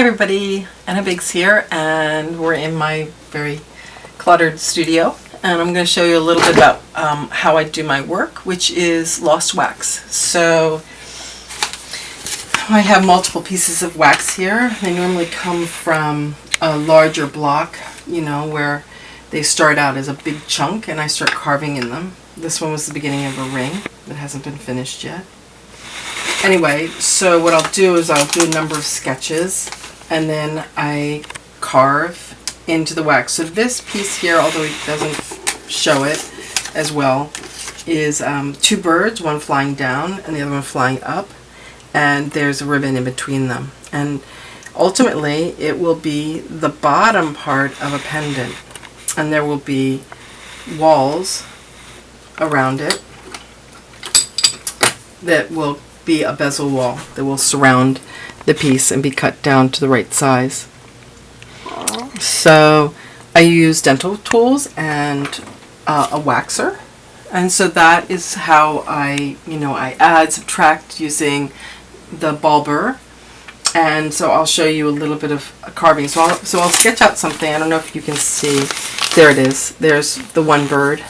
everybody, Anna Biggs here, and we're in my very cluttered studio, and I'm going to show you a little bit about how I do my work, which is lost wax. So I have multiple pieces of wax here. They normally come from a larger block, you know, where they start out as a big chunk and I start carving in them. This one was the beginning of a ring that hasn't been finished yet. Anyway, so what I'll do is I'll do a number of sketches and then I carve into the wax. So this piece here, although it doesn't show it as well, is two birds, one flying down and the other one flying up, and there's a ribbon in between them. And ultimately it will be the bottom part of a pendant, and there will be walls around it that will be a bezel wall that will surround the piece and be cut down to the right size. So I use dental tools and a waxer, and so that is how I add, subtract using the ball burr. And so I'll show you a little bit of carving. So I'll sketch out something. I don't know if you can see. There it is. There's the one bird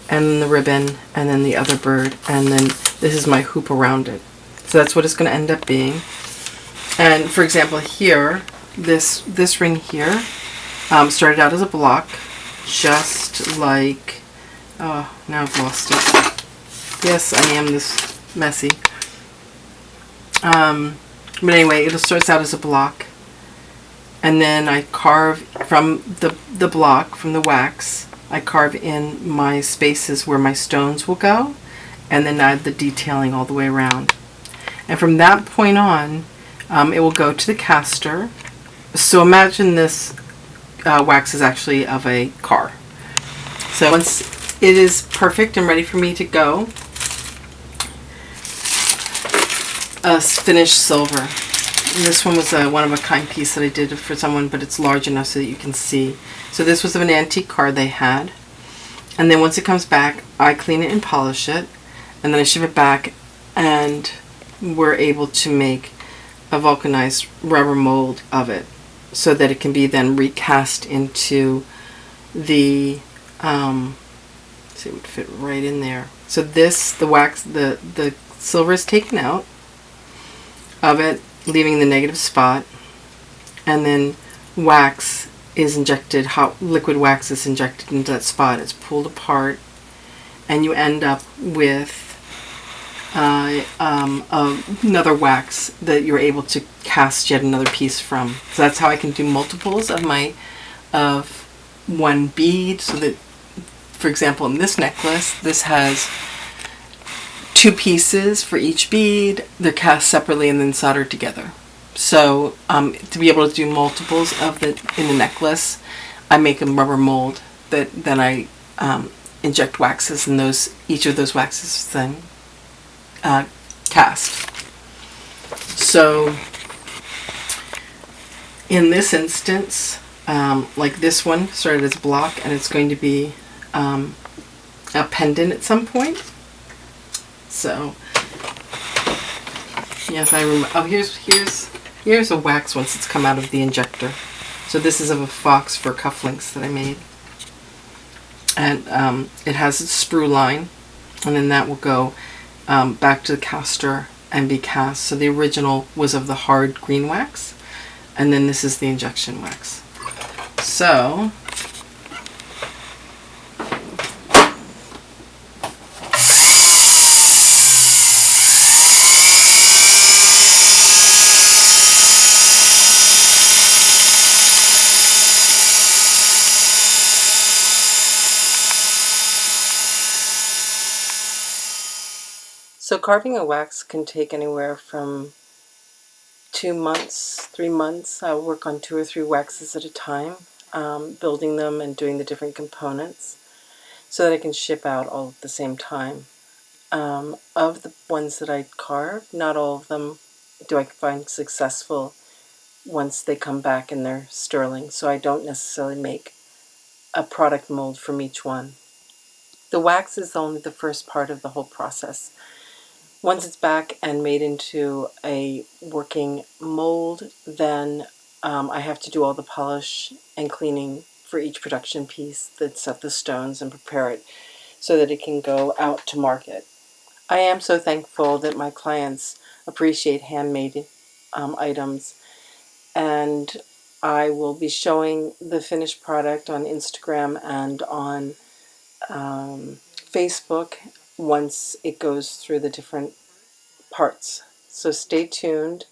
and the ribbon and then the other bird, and then this is my hoop around it. So that's what it's going to end up being. And for example here, this ring here started out as a block, just like, oh, now I've lost it. Yes, I am this messy. But anyway, it starts out as a block, and then I carve from the block, from the wax, I carve in my spaces where my stones will go, and then add the detailing all the way around. And from that point on, it will go to the caster. So imagine this wax is actually of a car. So once it is perfect and ready for me to go, a finished silver. And this one was a one-of-a-kind piece that I did for someone, but it's large enough so that you can see. So this was of an antique car they had. And then once it comes back, I clean it and polish it. And then I ship it back, and we're able to make a vulcanized rubber mold of it so that it can be then recast into the, see, it would fit right in there. So this, the wax, the silver is taken out of it, leaving the negative spot, and then wax is injected, hot liquid wax is injected into that spot. It's pulled apart, and you end up with another wax that you're able to cast yet another piece from. So that's how I can do multiples of one bead. So that, for example, in this necklace, this has two pieces for each bead. They're cast separately and then soldered together. So to be able to do multiples of in the necklace, I make a rubber mold that then I inject waxes, and each of those waxes then cast. So in this instance, like this one started as a block, and it's going to be a pendant at some point. So yes, I remember. Oh, here's a wax once it's come out of the injector. So this is of a fox for cufflinks that I made, and it has a sprue line, and then that will go back to the caster and be cast. So the original was of the hard green wax, and then this is the injection wax. So carving a wax can take anywhere from 2 months, 3 months. I'll work on 2 or 3 waxes at a time, building them and doing the different components so that I can ship out all at the same time. Of the ones that I carve, not all of them do I find successful once they come back and they're sterling, so I don't necessarily make a product mold from each one. The wax is only the first part of the whole process. Once it's back and made into a working mold, then I have to do all the polish and cleaning for each production piece that set the stones and prepare it so that it can go out to market. I am so thankful that my clients appreciate handmade items, and I will be showing the finished product on Instagram and on Facebook once it goes through the different parts. So stay tuned.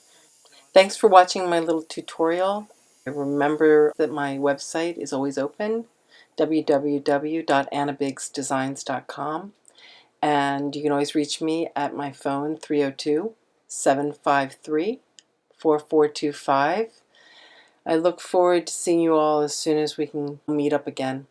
Thanks for watching my little tutorial. Remember that my website is always open, www.annabigsdesigns.com, and you can always reach me at my phone, 302-753-4425. I look forward to seeing you all as soon as we can meet up again.